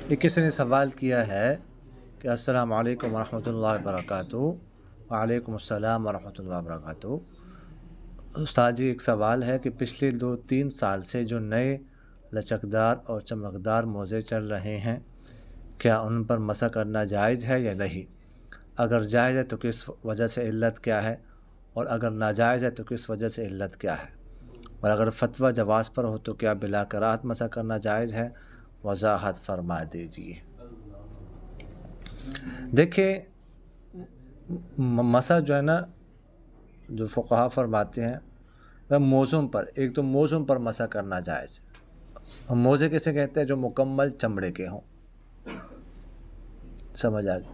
یہ کسی نے سوال کیا ہے کہ السلام علیکم ورحمۃ اللہ وبرکاتہ۔ وعلیکم السلام ورحمۃ اللہ وبرکاتہ۔ استاد جی، ایک سوال ہے کہ پچھلے 2-3 سال سے جو نئے لچکدار اور چمکدار موزے چل رہے ہیں، کیا ان پر مسح کرنا جائز ہے یا نہیں؟ اگر جائز ہے تو کس وجہ سے علت کیا ہے، اور اگر ناجائز ہے تو کس وجہ سے علت کیا ہے؟ اور اگر فتویٰ جواز پر ہو تو کیا بلا کراہت مسح کرنا جائز ہے؟ وضاحت فرما دیجیے۔ دیکھیں، مسح جو ہے نا، جو فقہا فرماتے ہیں وہ موزوں پر، ایک تو موزوں پر مسح کرنا جائز ہے۔ موزے کیسے کہتے ہیں؟ جو مکمل چمڑے کے ہوں، سمجھ آ گئی،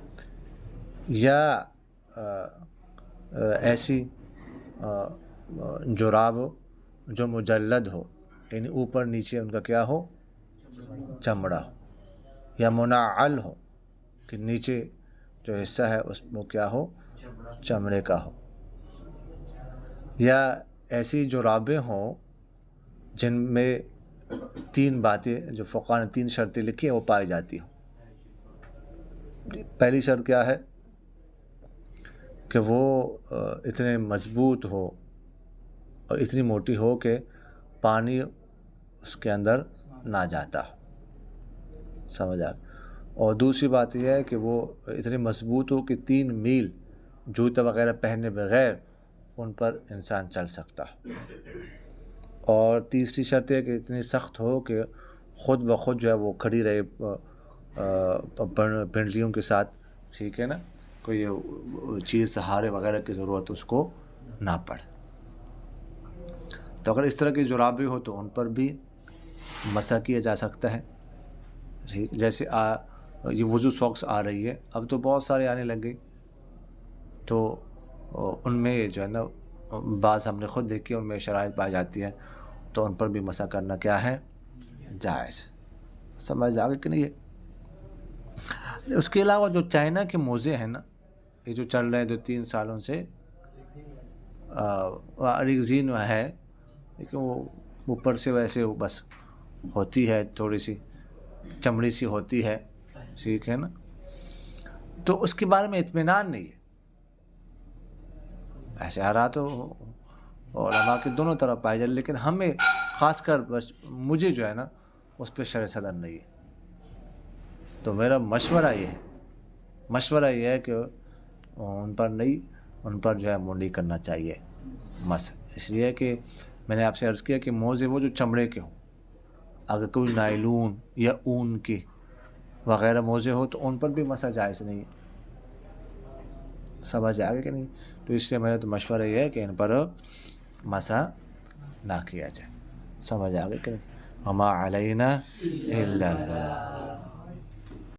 یا ایسی جراب جو مجلد ہو، یعنی اوپر نیچے ان کا کیا ہو، چمڑا ہو، یا منعل ہو کہ نیچے جو حصہ ہے اس میں کیا ہو، چمڑے کا ہو، یا ایسی جرابیں ہوں جن میں 3 باتیں جو فقہا نے 3 شرطیں لکھی ہیں وہ پائی جاتی ہوں۔ پہلی شرط کیا ہے کہ وہ اتنے مضبوط ہو اور اتنی موٹی ہو کہ پانی اس کے اندر نہ جاتا ہو، سمجھ آ گئی۔ اور دوسری بات یہ ہے کہ وہ اتنی مضبوط ہو کہ 3 میل جوتا وغیرہ پہنے بغیر ان پر انسان چل سکتا ہو۔ اور تیسری شرط ہے کہ اتنی سخت ہو کہ خود بخود جو ہے وہ کھڑی رہے پنڈلیوں کے ساتھ، ٹھیک ہے نا، کوئی چیز سہارے وغیرہ کی ضرورت اس کو نہ پڑے۔ تو اگر اس طرح کی جرابیں ہو تو ان پر بھی مسح کیا جا سکتا ہے۔ جیسے یہ وضو ساکس آ رہی ہے، اب تو بہت سارے آنے لگ گئی، تو ان میں جو ہے نا بعض ہم نے خود دیکھی، ان میں شرائط پائی جاتی ہے، تو ان پر بھی مسح کرنا کیا ہے، جائز۔ سمجھ آ گئی کہ نہیں؟ اس کے علاوہ جو چائنا کے موزے ہیں نا، یہ جو چل رہے ہیں 2-3 سالوں سے، ریگزین ہے، لیکن وہ اوپر سے ویسے بس ہوتی ہے، تھوڑی سی چمڑی سی ہوتی ہے، ٹھیک ہے نا، تو اس کے بارے میں اطمینان نہیں ہے۔ ایسے آ رہا تو علماء کے دونوں طرف پائے جائے، لیکن ہمیں خاص کر مجھے جو ہے نا اس پہ شرح صدر نہیں ہے۔ تو میرا مشورہ یہ ہے کہ ان پر جو ہے وہ نہیں کرنا چاہیے مسح، اس لیے کہ میں نے آپ سے عرض کیا کہ موزے وہ جو چمڑے کے ہوں، اگر کوئی نائلون یا اون کے وغیرہ موزے ہو تو ان پر بھی مسح جائز نہیں ہے۔ سمجھ آگے کہ نہیں؟ تو اس لیے میرا تو مشورہ یہ ہے کہ ان پر مسح نہ کیا جائے۔ سمجھ آگے کہ نہیں؟ وما علینا الا البلاغ۔